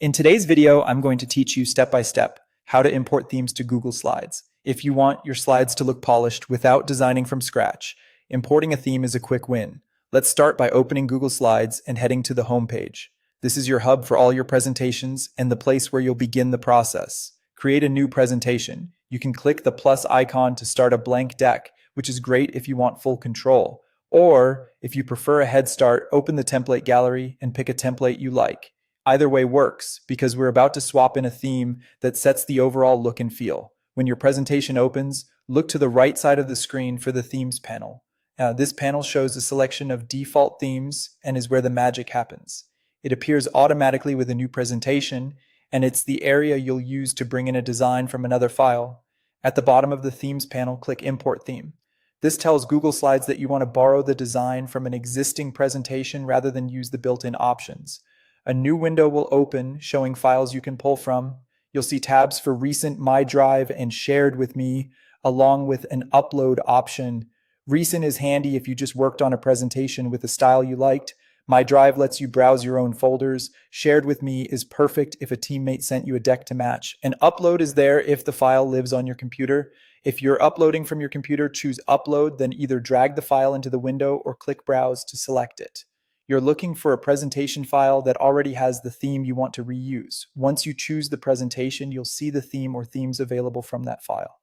In today's video, I'm going to teach you step by step how to import themes to Google Slides. If you want your slides to look polished without designing from scratch, importing a theme is a quick win. Let's start by opening Google Slides and heading to the home page. This is your hub for all your presentations and the place where you'll begin the process. Create a new presentation. You can click the plus icon to start a blank deck, which is great if you want full control. Or, if you prefer a head start, open the template gallery and pick a template you like. Either way works because we're about to swap in a theme that sets the overall look and feel. When your presentation opens, look to the right side of the screen for the themes panel. This panel shows a selection of default themes and is where the magic happens. It appears automatically with a new presentation, and it's the area you'll use to bring in a design from another file. At the bottom of the themes panel, click Import Theme. This tells Google Slides that you want to borrow the design from an existing presentation rather than use the built-in options. A new window will open showing files you can pull from. You'll see tabs for recent, My Drive, and Shared with Me, along with an upload option. Recent is handy if you just worked on a presentation with a style you liked. My Drive lets you browse your own folders. Shared with Me is perfect if a teammate sent you a deck to match. And Upload is there if the file lives on your computer. If you're uploading from your computer, choose Upload, then either drag the file into the window or click Browse to select it. You're looking for a presentation file that already has the theme you want to reuse. Once you choose the presentation, you'll see the theme or themes available from that file.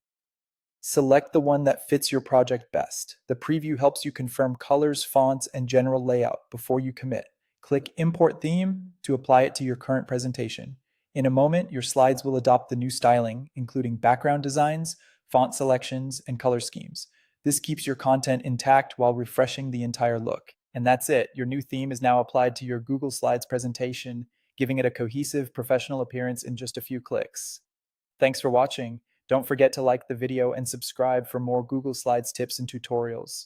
Select the one that fits your project best. The preview helps you confirm colors, fonts, and general layout before you commit. Click Import Theme to apply it to your current presentation. In a moment, your slides will adopt the new styling, including background designs, font selections, and color schemes. This keeps your content intact while refreshing the entire look. And that's it. Your new theme is now applied to your Google Slides presentation, giving it a cohesive, professional appearance in just a few clicks. Thanks for watching. Don't forget to like the video and subscribe for more Google Slides tips and tutorials.